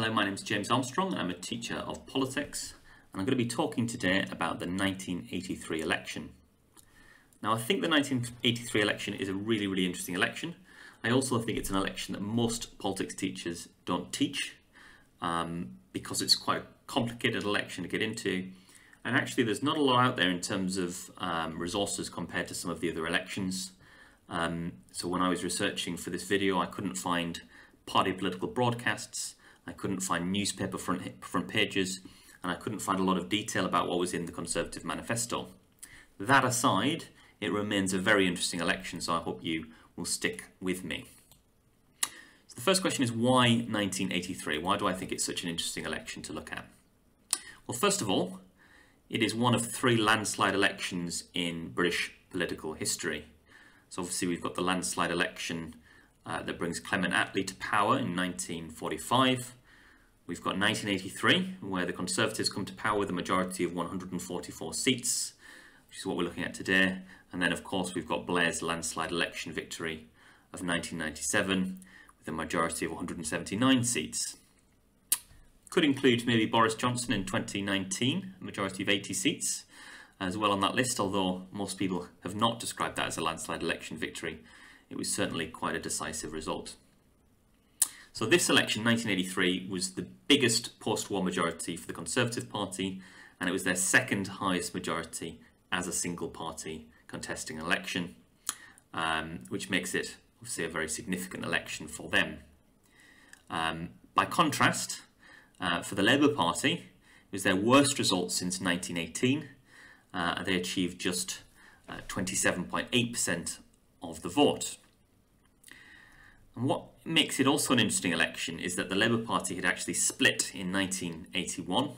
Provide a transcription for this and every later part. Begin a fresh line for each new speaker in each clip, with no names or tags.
Hello, my name is James Armstrong and I'm a teacher of politics, and I'm going to be talking today about the 1983 election. Now, I think the 1983 election is a really interesting election. I also think it's an election that most politics teachers don't teach because it's quite a complicated election to get into, and actually there's not a lot out there in terms of resources compared to some of the other elections. So when I was researching for this video, I couldn't find party political broadcasts, I couldn't find newspaper front pages, and I couldn't find a lot of detail about what was in the Conservative manifesto. That aside, it remains a very interesting election, so I hope you will stick with me. So the first question is, why 1983? Why do I think it's such an interesting election to look at? Well, first of all, it is one of 3 landslide elections in British political history. So obviously we've got the landslide election that brings Clement Attlee to power in 1945. We've got 1983, where the Conservatives come to power with a majority of 144 seats, which is what we're looking at today. And then, of course, we've got Blair's landslide election victory of 1997, with a majority of 179 seats. Could include maybe Boris Johnson in 2019, a majority of 80 seats, as well on that list, although most people have not described that as a landslide election victory. It was certainly quite a decisive result. So this election, 1983, was the biggest post-war majority for the Conservative Party, and it was their second highest majority as a single party contesting an election, which makes it obviously a very significant election for them. By contrast, for the Labour Party, it was their worst result since 1918. They achieved just 27.8% of the vote. And what makes it also an interesting election is that the Labour Party had actually split in 1981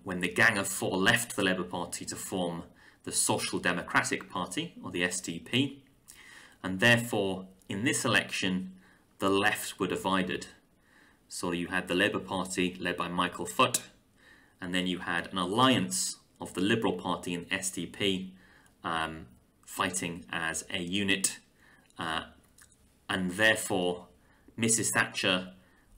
when the Gang of Four left the Labour Party to form the Social Democratic Party, or the SDP, and therefore in this election the left were divided. So you had the Labour Party led by Michael Foot, and then you had an alliance of the Liberal Party and SDP fighting as a unit, and therefore Mrs. Thatcher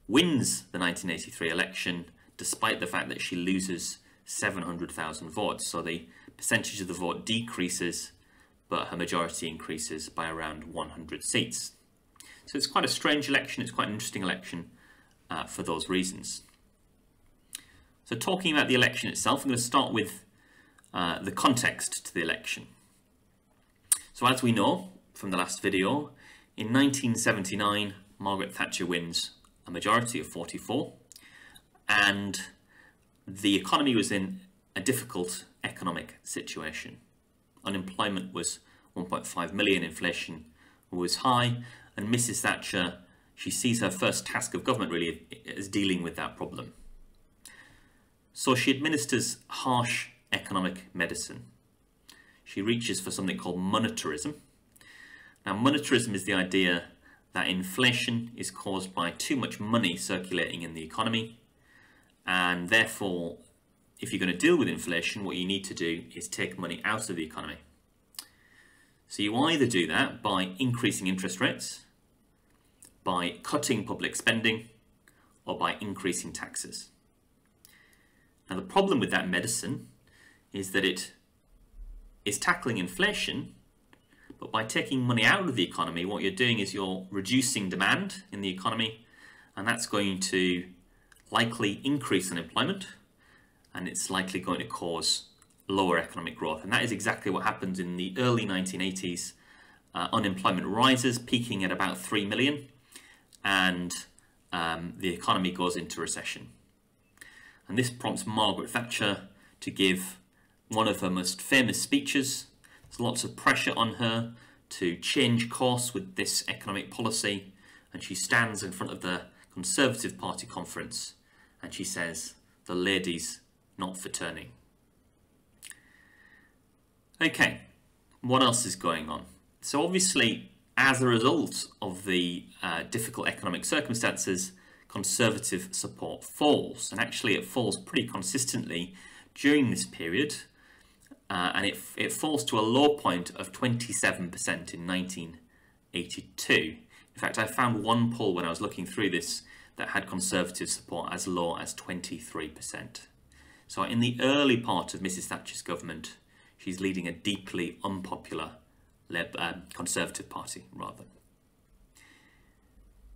wins the 1983 election despite the fact that she loses 700,000 votes. So the percentage of the vote decreases, but her majority increases by around 100 seats. So it's quite a strange election, it's quite an interesting election for those reasons. So talking about the election itself, I'm going to start with the context to the election. So as we know from the last video, in 1979, Margaret Thatcher wins a majority of 44, and the economy was in a difficult economic situation. Unemployment was 1.5 million, inflation was high, and Mrs. Thatcher, she sees her first task of government really as dealing with that problem. So she administers harsh economic medicine. She reaches for something called monetarism. Now, monetarism is the idea that inflation is caused by too much money circulating in the economy, and therefore, if you're going to deal with inflation, what you need to do is take money out of the economy. So you either do that by increasing interest rates, by cutting public spending, or by increasing taxes. Now, the problem with that medicine is that it is tackling inflation, but by taking money out of the economy, what you're doing is you're reducing demand in the economy, and that's going to likely increase unemployment, and it's likely going to cause lower economic growth. And that is exactly what happens in the early 1980s. Unemployment rises, peaking at about 3 million, and the economy goes into recession. And this prompts Margaret Thatcher to give one of her most famous speeches. There's lots of pressure on her to change course with this economic policy, and she stands in front of the Conservative Party conference and she says, "The lady's not for turning." Okay, what else is going on? So obviously, as a result of the difficult economic circumstances, Conservative support falls, and actually it falls pretty consistently during this period. And it falls to a low point of 27% in 1982. In fact, I found one poll when I was looking through this that had Conservative support as low as 23%. So in the early part of Mrs Thatcher's government, she's leading a deeply unpopular Conservative Party, rather.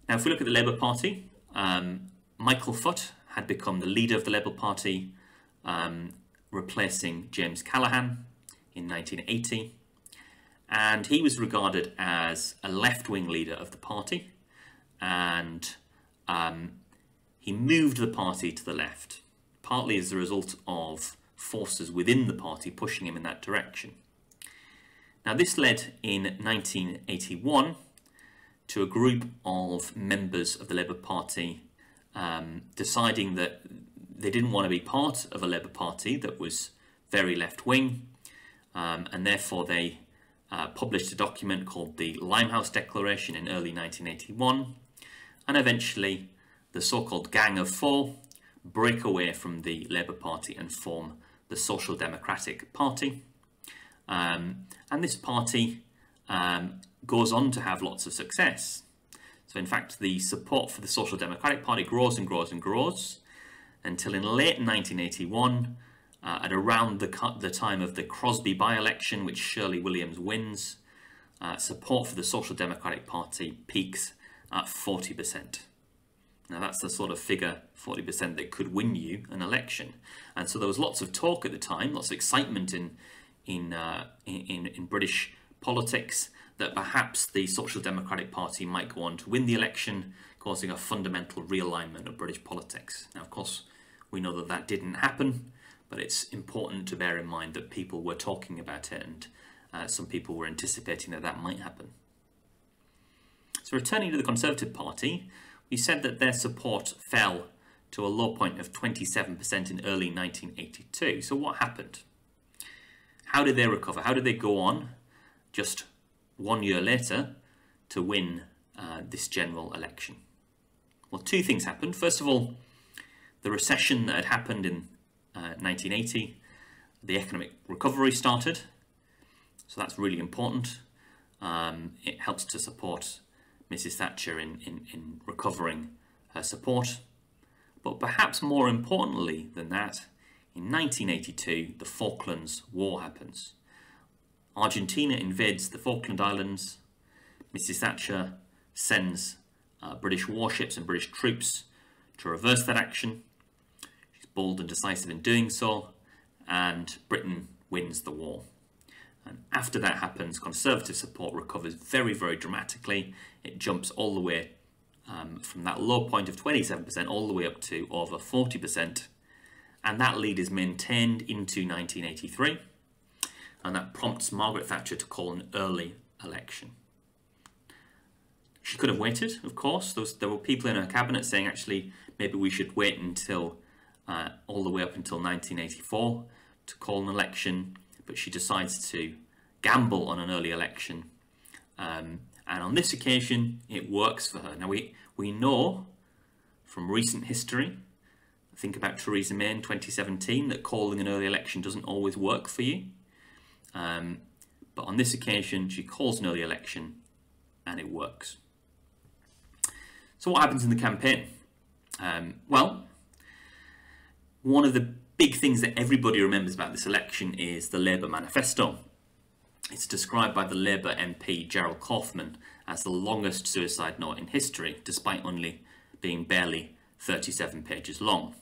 Now, if we look at the Labour Party, Michael Foot had become the leader of the Labour Party, replacing James Callaghan in 1980. And he was regarded as a left-wing leader of the party, and he moved the party to the left, partly as a result of forces within the party pushing him in that direction. Now, this led in 1981 to a group of members of the Labour Party deciding that they didn't want to be part of a Labour Party that was very left-wing, and therefore they published a document called the Limehouse Declaration in early 1981, and eventually the so-called Gang of Four break away from the Labour Party and form the Social Democratic Party. And this party goes on to have lots of success. So in fact, the support for the Social Democratic Party grows and grows and grows until in late 1981, at around the time of the Crosby by-election, which Shirley Williams wins, support for the Social Democratic Party peaks at 40%. Now that's the sort of figure, 40%, that could win you an election. And so there was lots of talk at the time, lots of excitement in British politics that perhaps the Social Democratic Party might go on to win the election, causing a fundamental realignment of British politics. Now, of course, we know that that didn't happen, but it's important to bear in mind that people were talking about it, and some people were anticipating that that might happen. So returning to the Conservative Party, we said that their support fell to a low point of 27% in early 1982. So what happened? How did they recover? How did they go on just 1 year later to win this general election? Well, two things happened. First of all, the recession that had happened in 1980, the economic recovery started. So that's really important. It helps to support Mrs Thatcher in recovering her support. But perhaps more importantly than that, in 1982, the Falklands War happens. Argentina invades the Falkland Islands. Mrs Thatcher sends British warships and British troops to reverse that action. She's bold and decisive in doing so, and Britain wins the war. And after that happens, Conservative support recovers very, very dramatically. It jumps all the way from that low point of 27% all the way up to over 40%. And that lead is maintained into 1983. And that prompts Margaret Thatcher to call an early election. She could have waited, of course. There were people in her cabinet saying, actually, maybe we should wait until all the way up until 1984 to call an election. But she decides to gamble on an early election. And on this occasion, it works for her. Now, we know from recent history, think about Theresa May in 2017, that calling an early election doesn't always work for you. But on this occasion, she calls an early election and it works. So what happens in the campaign? Well, one of the big things that everybody remembers about this election is the Labour manifesto. It's described by the Labour MP Gerald Kaufman as the longest suicide note in history, despite only being barely 37 pages long.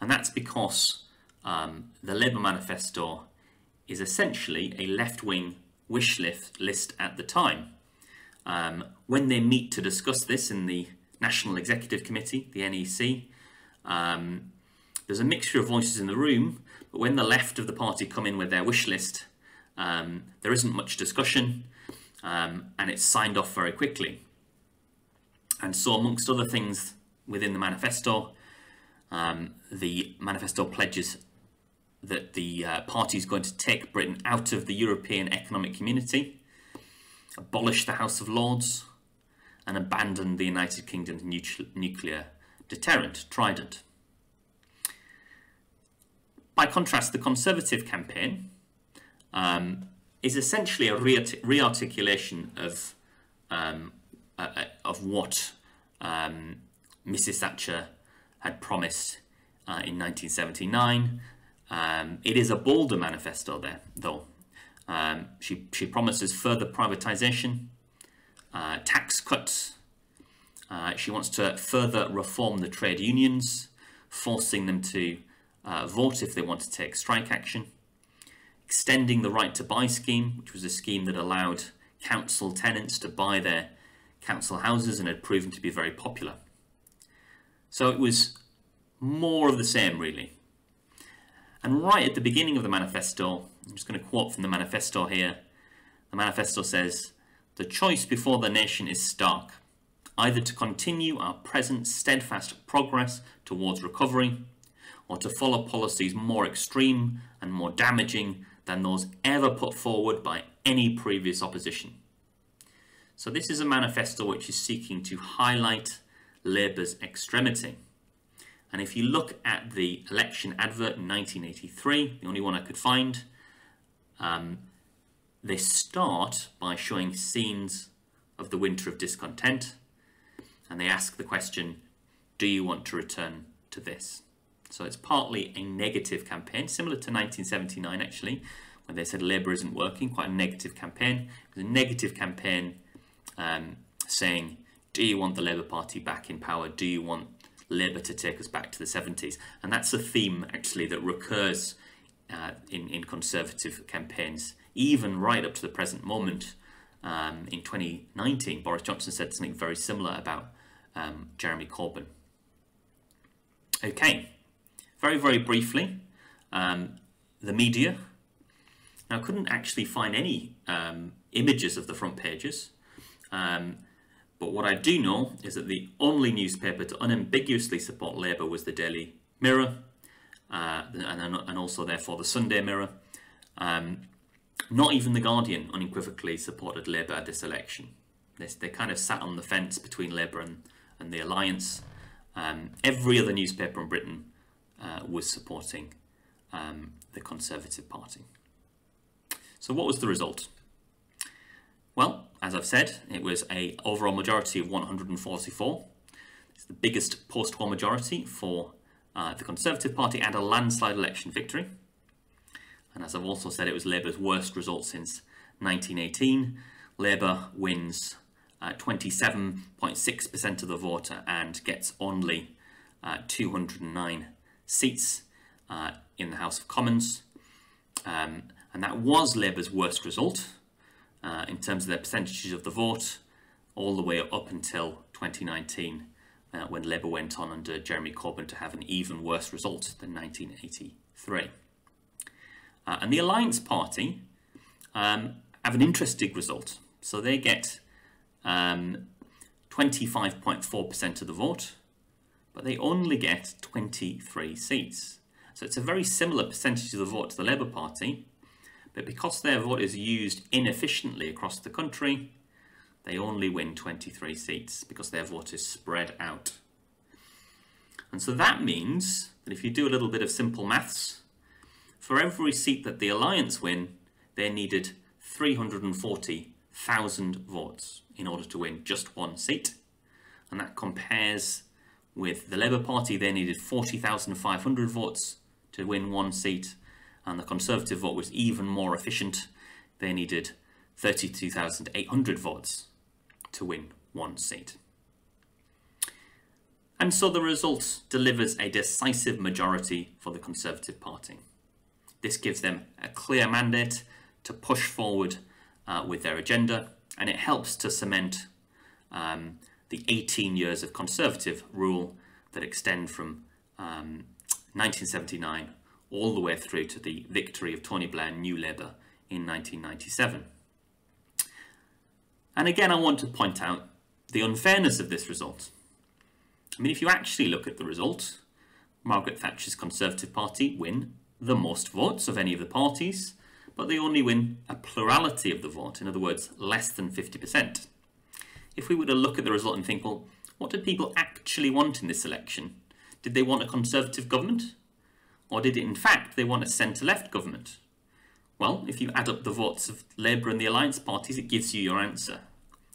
And that's because the Labour manifesto is essentially a left-wing wish list at the time. When they meet to discuss this in the National Executive Committee, the NEC, there's a mixture of voices in the room, but when the left of the party come in with their wish list, there isn't much discussion, and it's signed off very quickly. And so, amongst other things within the manifesto pledges that the party is going to take Britain out of the European Economic Community, abolish the House of Lords, and abandon the United Kingdom's nuclear deterrent, Trident. By contrast, the Conservative campaign is essentially a re-articulation of what Mrs. Thatcher had promised in 1979. It is a bolder manifesto there, though. She promises further privatisation, tax cuts. She wants to further reform the trade unions, forcing them to vote if they want to take strike action, extending the right to buy scheme, which was a scheme that allowed council tenants to buy their council houses and had proven to be very popular. So it was more of the same, really. And right at the beginning of the manifesto, I'm just going to quote from the manifesto here. The manifesto says, "The choice before the nation is stark, either to continue our present steadfast progress towards recovery, or to follow policies more extreme and more damaging than those ever put forward by any previous opposition." So this is a manifesto which is seeking to highlight Labour's extremity. And if you look at the election advert in 1983, the only one I could find, they start by showing scenes of the winter of discontent, and they ask the question, do you want to return to this? So it's partly a negative campaign, similar to 1979 actually, when they said Labour isn't working, quite a negative campaign. It was a negative campaign saying, do you want the Labour Party back in power? Do you want Labour to take us back to the 70s? And that's a theme actually that recurs in Conservative campaigns, even right up to the present moment. In 2019, Boris Johnson said something very similar about Jeremy Corbyn. Okay, very, very briefly, the media. Now, I couldn't actually find any images of the front pages, but what I do know is that the only newspaper to unambiguously support Labour was the Daily Mirror, and also therefore the Sunday Mirror. Not even the Guardian unequivocally supported Labour at this election. They kind of sat on the fence between Labour and the Alliance. Every other newspaper in Britain was supporting the Conservative Party. So what was the result? Well, as I've said, it was an overall majority of 144. It's the biggest post-war majority for the Conservative Party and a landslide election victory. And as I've also said, it was Labour's worst result since 1918. Labour wins 27.6% of the vote and gets only 209 seats in the House of Commons. And that was Labour's worst result in terms of their percentages of the vote, all the way up until 2019, when Labour went on under Jeremy Corbyn to have an even worse result than 1983. And the Alliance Party have an interesting result. So they get 25.4% of the vote, but they only get 23 seats. So it's a very similar percentage of the vote to the Labour Party, but because their vote is used inefficiently across the country, they only win 23 seats because their vote is spread out. And so that means that if you do a little bit of simple maths, for every seat that the Alliance win, they needed 340,000 votes in order to win just one seat. And that compares with the Labour Party, they needed 40,500 votes to win one seat. And the Conservative vote was even more efficient. They needed 32,800 votes to win one seat. And so the result delivers a decisive majority for the Conservative Party. This gives them a clear mandate to push forward with their agenda, and it helps to cement the 18 years of Conservative rule that extend from 1979 all the way through to the victory of Tony Blair and New Labour in 1997. And again, I want to point out the unfairness of this result. I mean, if you actually look at the result, Margaret Thatcher's Conservative Party win the most votes of any of the parties, but they only win a plurality of the vote, in other words, less than 50%. If we were to look at the result and think, well, what did people actually want in this election? Did they want a Conservative government? Or did in fact they want a centre-left government? Well, if you add up the votes of Labour and the Alliance parties, it gives you your answer.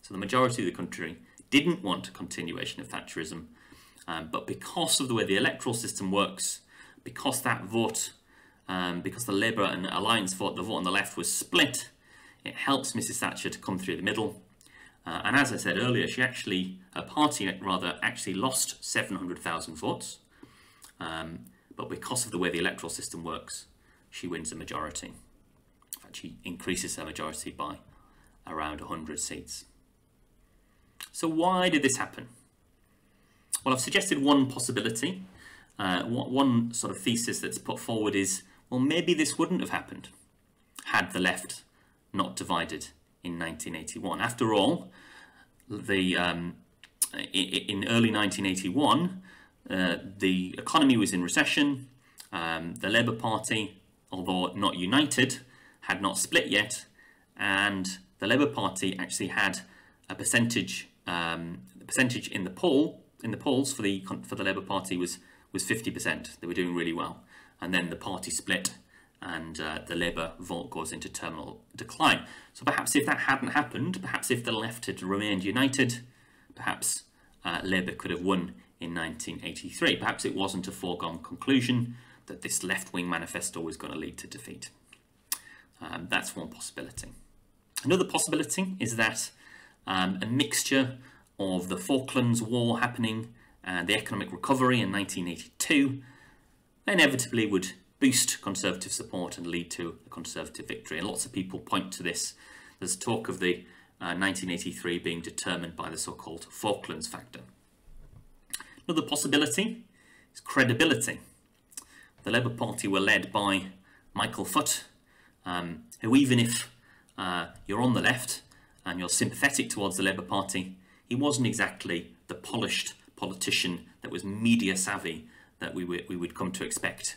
So the majority of the country didn't want a continuation of Thatcherism, But because of the way the electoral system works, because that vote, because the Labour and Alliance vote, the vote on the left was split, it helps Mrs Thatcher to come through the middle. And as I said earlier, her party actually lost 700,000 votes. But because of the way the electoral system works, she wins a majority. In fact, she increases her majority by around 100 seats. So why did this happen? Well, I've suggested one possibility. One sort of thesis that's put forward is, well, maybe this wouldn't have happened had the left not divided in 1981. After all, in early 1981, the economy was in recession. The Labour Party, although not united, had not split yet, and the Labour Party actually had a percentage. The percentage in the polls for the Labour Party was 50%. They were doing really well, and then the party split, and the Labour vote goes into terminal decline. So perhaps if that hadn't happened, perhaps if the left had remained united, perhaps Labour could have won in 1983. Perhaps it wasn't a foregone conclusion that this left-wing manifesto was going to lead to defeat. That's one possibility. Another possibility is that a mixture of the Falklands War happening and the economic recovery in 1982 inevitably would boost Conservative support and lead to a Conservative victory. And lots of people point to this. There's talk of the 1983 being determined by the so-called Falklands factor. Another possibility is credibility. The Labour Party were led by Michael Foot, who, even if you're on the left and you're sympathetic towards the Labour Party, he wasn't exactly the polished politician that was media savvy that we would come to expect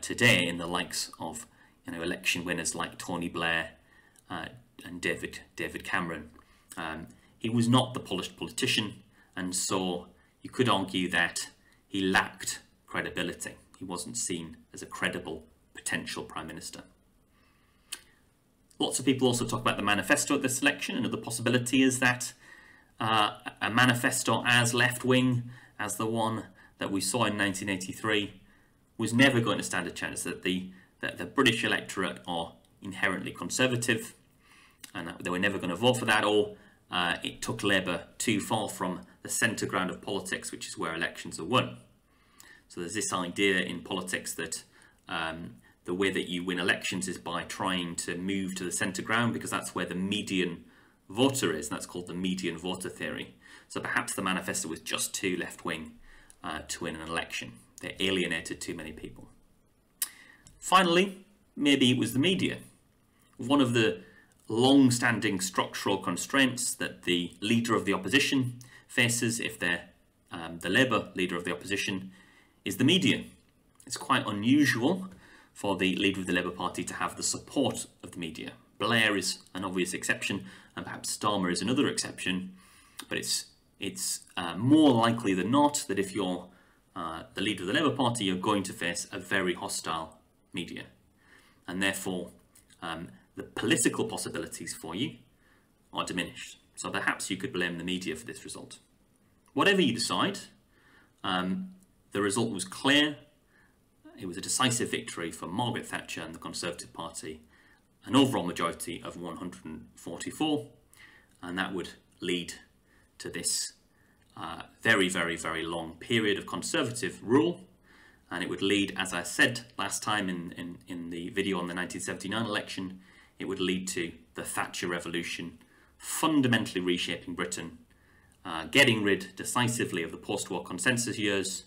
today in the likes of election winners like Tony Blair and David Cameron. He was not the polished politician, and so you could argue that he lacked credibility. He wasn't seen as a credible potential Prime Minister. Lots of people also talk about the manifesto at this election. Another possibility is that a manifesto as left-wing as the one that we saw in 1983 was never going to stand a chance, that the British electorate are inherently conservative and that they were never going to vote for that, or it took Labour too far from the centre ground of politics, which is where elections are won. So there's this idea in politics that the way that you win elections is by trying to move to the centre ground, because that's where the median voter is, and that's called the median voter theory. So perhaps the manifesto was just too left-wing to win an election. They alienated too many people. Finally, maybe it was the media. One of the long-standing structural constraints that the leader of the opposition faces, if they're the Labour leader of the opposition, is the media. It's quite unusual for the leader of the Labour Party to have the support of the media. Blair is an obvious exception, and perhaps Starmer is another exception, but it's more likely than not that if you're the leader of the Labour Party, you're going to face a very hostile media, and therefore the political possibilities for you are diminished. So perhaps you could blame the media for this result. Whatever you decide, the result was clear. It was a decisive victory for Margaret Thatcher and the Conservative Party, an overall majority of 144, and that would lead to this very, very, very long period of Conservative rule, and it would lead, as I said last time in the video on the 1979 election, it would lead to the Thatcher Revolution, fundamentally reshaping Britain, getting rid decisively of the post-war consensus years,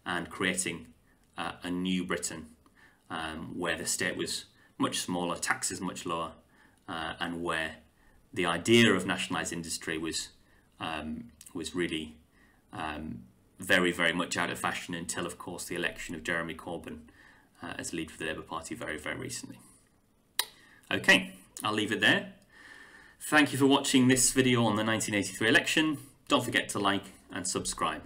and creating a new Britain where the state was much smaller, taxes much lower, and where the idea of nationalised industry was really very, very much out of fashion until, of course, the election of Jeremy Corbyn as leader of the Labour Party very, very recently. Okay, I'll leave it there. Thank you for watching this video on the 1983 election. Don't forget to like and subscribe.